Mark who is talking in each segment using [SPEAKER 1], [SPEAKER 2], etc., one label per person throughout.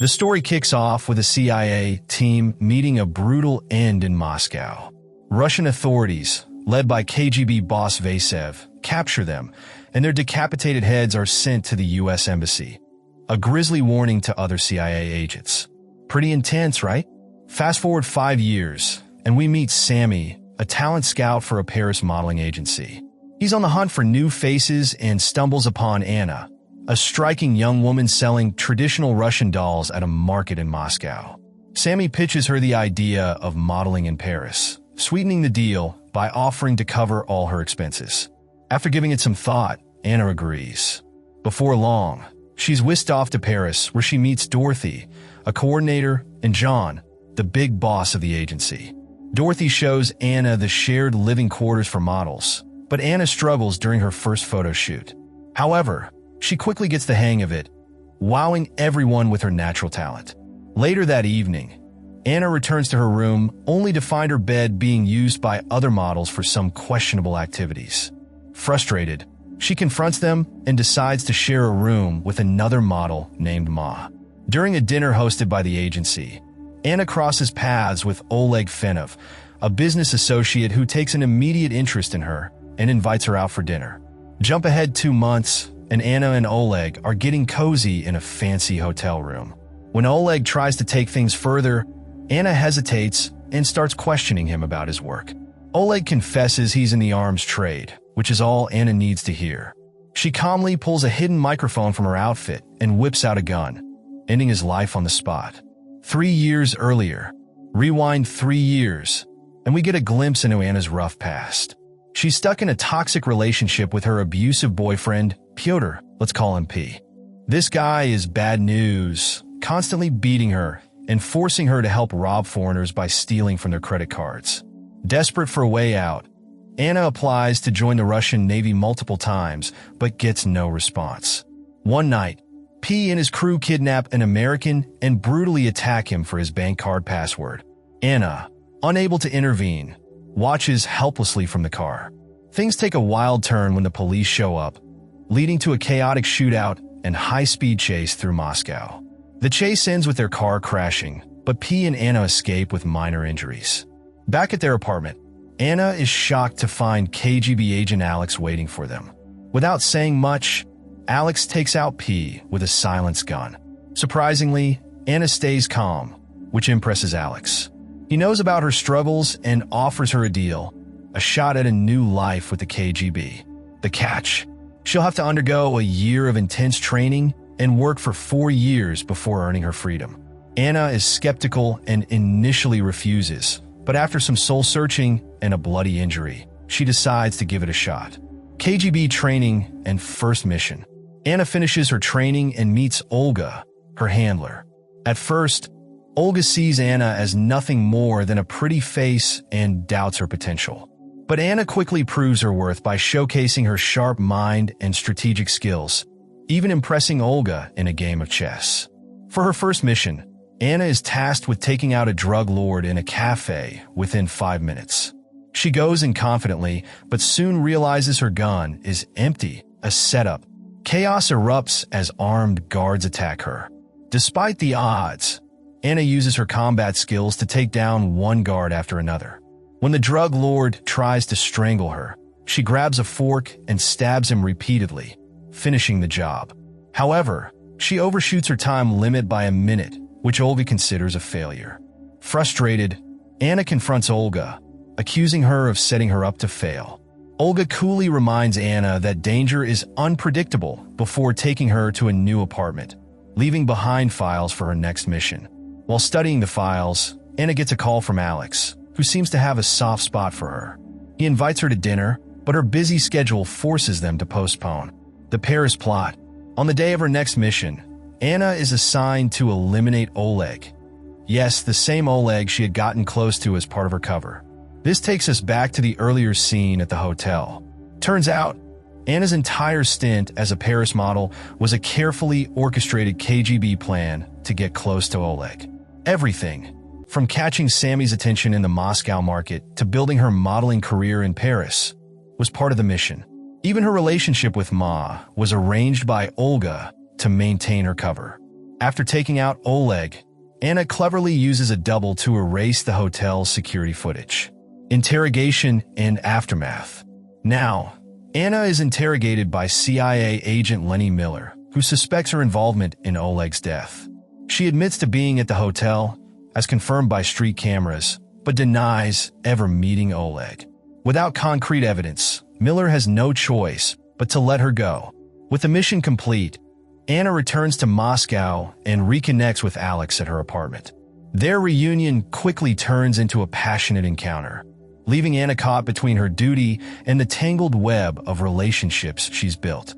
[SPEAKER 1] The story kicks off with a CIA team meeting a brutal end in Moscow. Russian authorities, led by KGB boss Vasev, capture them, and their decapitated heads are sent to the U.S. Embassy. A grisly warning to other CIA agents. Pretty intense, right? Fast forward 5 years, and we meet Sammy, a talent scout for a Paris modeling agency. He's on the hunt for new faces and stumbles upon Anna, a striking young woman selling traditional Russian dolls at a market in Moscow. Sammy pitches her the idea of modeling in Paris, sweetening the deal by offering to cover all her expenses. After giving it some thought, Anna agrees. Before long, she's whisked off to Paris where she meets Dorothy, a coordinator, and John, the big boss of the agency. Dorothy shows Anna the shared living quarters for models, but Anna struggles during her first photo shoot. However, she quickly gets the hang of it, wowing everyone with her natural talent. Later that evening, Anna returns to her room only to find her bed being used by other models for some questionable activities. Frustrated, she confronts them and decides to share a room with another model named Ma. During a dinner hosted by the agency, Anna crosses paths with Oleg Fenov, a business associate who takes an immediate interest in her and invites her out for dinner. Jump ahead 2 months, and Anna and Oleg are getting cozy in a fancy hotel room. When Oleg tries to take things further, Anna hesitates and starts questioning him about his work. Oleg confesses he's in the arms trade, which is all Anna needs to hear. She calmly pulls a hidden microphone from her outfit and whips out a gun, ending his life on the spot. 3 years earlier, rewind 3 years, and we get a glimpse into Anna's rough past. She's stuck in a toxic relationship with her abusive boyfriend, Pyotr, let's call him P. This guy is bad news, constantly beating her and forcing her to help rob foreigners by stealing from their credit cards. Desperate for a way out, Anna applies to join the Russian Navy multiple times, but gets no response. One night, P and his crew kidnap an American and brutally attack him for his bank card password. Anna, unable to intervene, watches helplessly from the car. Things take a wild turn when the police show up, leading to a chaotic shootout and high-speed chase through Moscow. The chase ends with their car crashing, but P and Anna escape with minor injuries. Back at their apartment, Anna is shocked to find KGB agent Alex waiting for them. Without saying much, Alex takes out P with a silenced gun. Surprisingly, Anna stays calm, which impresses Alex. He knows about her struggles and offers her a deal, a shot at a new life with the KGB. The catch: she'll have to undergo a year of intense training and work for 4 years before earning her freedom. Anna is skeptical and initially refuses, but after some soul-searching and a bloody injury, she decides to give it a shot. KGB training and first mission. Anna finishes her training and meets Olga, her handler. At first, Olga sees Anna as nothing more than a pretty face and doubts her potential. But Anna quickly proves her worth by showcasing her sharp mind and strategic skills, even impressing Olga in a game of chess. For her first mission, Anna is tasked with taking out a drug lord in a cafe within 5 minutes. She goes in confidently, but soon realizes her gun is empty, a setup. Chaos erupts as armed guards attack her. Despite the odds, Anna uses her combat skills to take down one guard after another. When the drug lord tries to strangle her, she grabs a fork and stabs him repeatedly, finishing the job. However, she overshoots her time limit by a minute, which Olga considers a failure. Frustrated, Anna confronts Olga, accusing her of setting her up to fail. Olga coolly reminds Anna that danger is unpredictable before taking her to a new apartment, leaving behind files for her next mission. While studying the files, Anna gets a call from Alex, who seems to have a soft spot for her. He invites her to dinner, but her busy schedule forces them to postpone. The Paris plot. On the day of her next mission, Anna is assigned to eliminate Oleg. Yes, the same Oleg she had gotten close to as part of her cover. This takes us back to the earlier scene at the hotel. Turns out, Anna's entire stint as a Paris model was a carefully orchestrated KGB plan to get close to Oleg. Everything, from catching Sammy's attention in the Moscow market to building her modeling career in Paris, was part of the mission. Even her relationship with Ma was arranged by Olga to maintain her cover. After taking out Oleg, Anna cleverly uses a double to erase the hotel's security footage. Interrogation and aftermath. Now, Anna is interrogated by CIA agent Lenny Miller, who suspects her involvement in Oleg's death. She admits to being at the hotel, as confirmed by street cameras, but denies ever meeting Oleg. Without concrete evidence, Miller has no choice but to let her go. With the mission complete, Anna returns to Moscow and reconnects with Alex at her apartment. Their reunion quickly turns into a passionate encounter, leaving Anna caught between her duty and the tangled web of relationships she's built.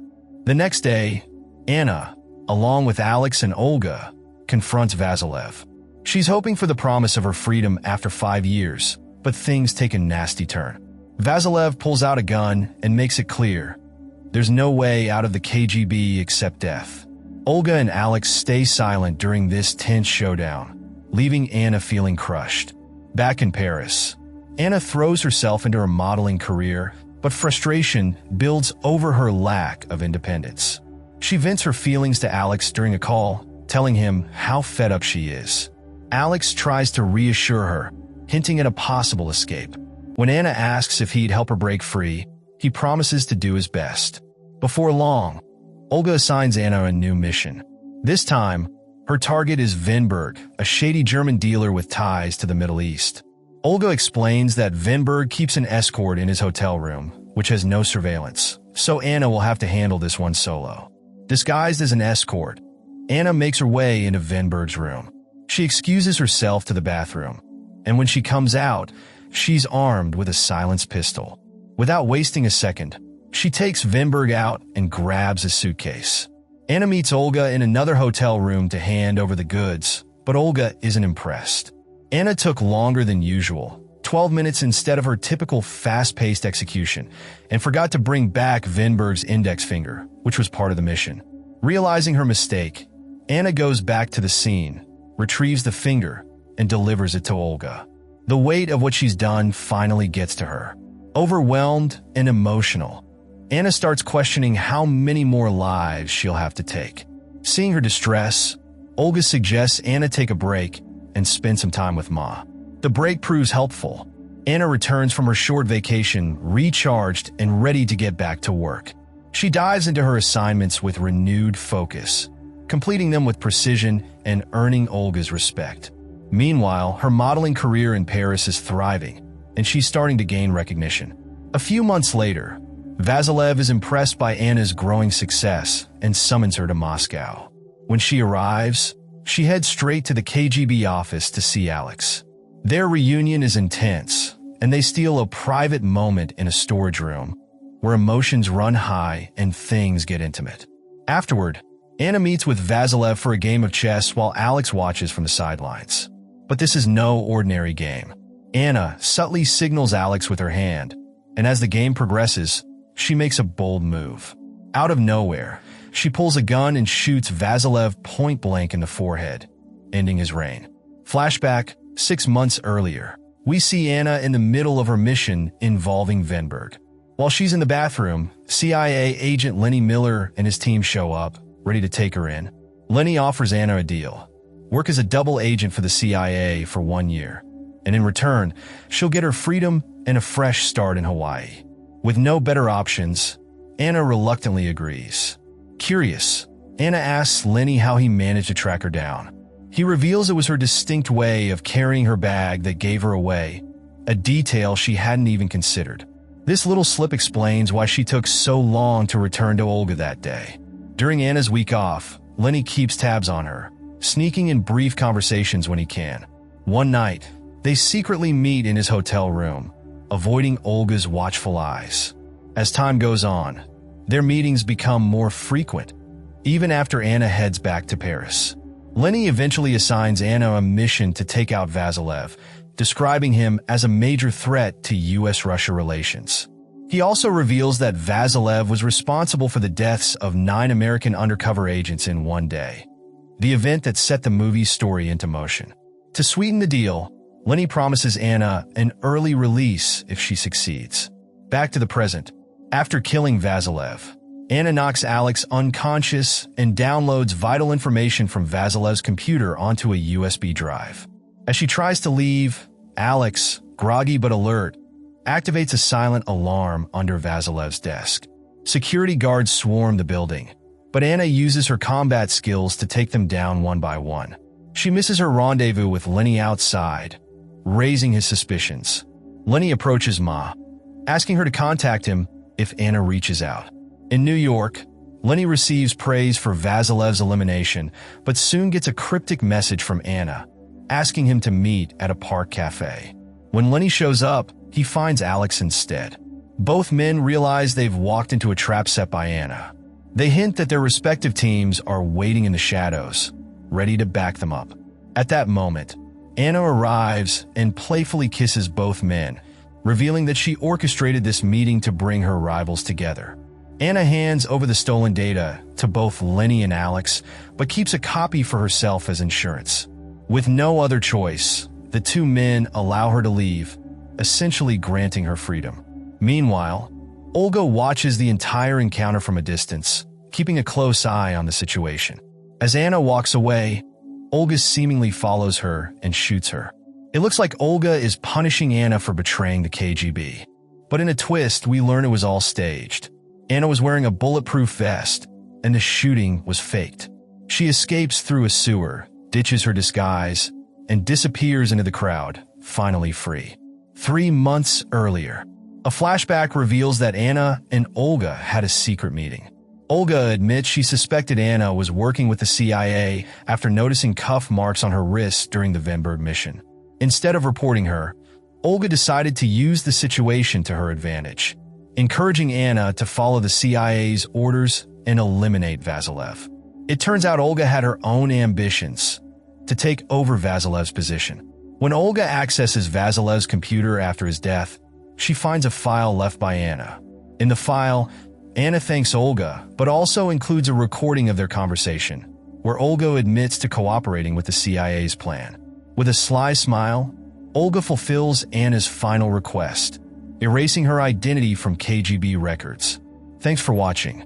[SPEAKER 1] The next day, Anna, along with Alex and Olga, confronts Vasilev. She's hoping for the promise of her freedom after 5 years, but things take a nasty turn. Vasilev pulls out a gun and makes it clear there's no way out of the KGB except death. Olga and Alex stay silent during this tense showdown, leaving Anna feeling crushed. Back in Paris, Anna throws herself into her modeling career, but frustration builds over her lack of independence. She vents her feelings to Alex during a call, telling him how fed up she is. Alex tries to reassure her, hinting at a possible escape. When Anna asks if he'd help her break free, he promises to do his best. Before long, Olga assigns Anna a new mission. This time, her target is Vinberg, a shady German dealer with ties to the Middle East. Olga explains that Vinberg keeps an escort in his hotel room, which has no surveillance, so Anna will have to handle this one solo. Disguised as an escort, Anna makes her way into Vinberg's room. She excuses herself to the bathroom, and when she comes out, she's armed with a silenced pistol. Without wasting a second, she takes Vinberg out and grabs a suitcase. Anna meets Olga in another hotel room to hand over the goods, but Olga isn't impressed. Anna took longer than usual, 12 minutes instead of her typical fast-paced execution, and forgot to bring back Vinberg's index finger, which was part of the mission. Realizing her mistake, Anna goes back to the scene, retrieves the finger, and delivers it to Olga. The weight of what she's done finally gets to her. Overwhelmed and emotional, Anna starts questioning how many more lives she'll have to take. Seeing her distress, Olga suggests Anna take a break and spend some time with Ma. The break proves helpful. Anna returns from her short vacation recharged and ready to get back to work. She dives into her assignments with renewed focus, completing them with precision and earning Olga's respect. Meanwhile, her modeling career in Paris is thriving, and she's starting to gain recognition. A few months later, Vasilev is impressed by Anna's growing success and summons her to Moscow. When she arrives, she heads straight to the KGB office to see Alex. Their reunion is intense, and they steal a private moment in a storage room, where emotions run high and things get intimate. Afterward, Anna meets with Vasilev for a game of chess while Alex watches from the sidelines. But this is no ordinary game. Anna subtly signals Alex with her hand, and as the game progresses, she makes a bold move. Out of nowhere, she pulls a gun and shoots Vasilev point blank in the forehead, ending his reign. Flashback, 6 months earlier, we see Anna in the middle of her mission involving Vinberg. While she's in the bathroom, CIA agent Lenny Miller and his team show up, ready to take her in. Lenny offers Anna a deal: work as a double agent for the CIA for 1 year, and in return, she'll get her freedom and a fresh start in Hawaii. With no better options, Anna reluctantly agrees. Curious, Anna asks Lenny how he managed to track her down. He reveals it was her distinct way of carrying her bag that gave her away, a detail she hadn't even considered. This little slip explains why she took so long to return to Olga that day. During Anna's week off, Lenny keeps tabs on her, sneaking in brief conversations when he can. One night, they secretly meet in his hotel room, avoiding Olga's watchful eyes. As time goes on, their meetings become more frequent, even after Anna heads back to Paris. Lenny eventually assigns Anna a mission to take out Vasilev, describing him as a major threat to U.S.-Russia relations. He also reveals that Vasilev was responsible for the deaths of 9 American undercover agents in one day, the event that set the movie's story into motion. To sweeten the deal, Lenny promises Anna an early release if she succeeds. Back to the present. After killing Vasilev, Anna knocks Alex unconscious and downloads vital information from Vasilev's computer onto a USB drive. As she tries to leave, Alex, groggy but alert, activates a silent alarm under Vasilev's desk. Security guards swarm the building, but Anna uses her combat skills to take them down one by one. She misses her rendezvous with Lenny outside, raising his suspicions. Lenny approaches Ma, asking her to contact him if Anna reaches out. In New York, Lenny receives praise for Vasilev's elimination, but soon gets a cryptic message from Anna, asking him to meet at a park cafe. When Lenny shows up, he finds Alex instead. Both men realize they've walked into a trap set by Anna. They hint that their respective teams are waiting in the shadows, ready to back them up. At that moment, Anna arrives and playfully kisses both men, revealing that she orchestrated this meeting to bring her rivals together. Anna hands over the stolen data to both Lenny and Alex, but keeps a copy for herself as insurance. With no other choice, the two men allow her to leave, essentially granting her freedom. Meanwhile, Olga watches the entire encounter from a distance, keeping a close eye on the situation. As Anna walks away, Olga seemingly follows her and shoots her. It looks like Olga is punishing Anna for betraying the KGB. But in a twist, we learn it was all staged. Anna was wearing a bulletproof vest, and the shooting was faked. She escapes through a sewer, ditches her disguise, and disappears into the crowd, finally free. 3 months earlier, a flashback reveals that Anna and Olga had a secret meeting. Olga admits she suspected Anna was working with the CIA after noticing cuff marks on her wrists during the Venberg mission. Instead of reporting her, Olga decided to use the situation to her advantage, encouraging Anna to follow the CIA's orders and eliminate Vasilev. It turns out Olga had her own ambitions to take over Vasilev's position. When Olga accesses Vasilev's computer after his death, she finds a file left by Anna. In the file, Anna thanks Olga, but also includes a recording of their conversation, where Olga admits to cooperating with the CIA's plan. With a sly smile, Olga fulfills Anna's final request, erasing her identity from KGB records. Thanks for watching.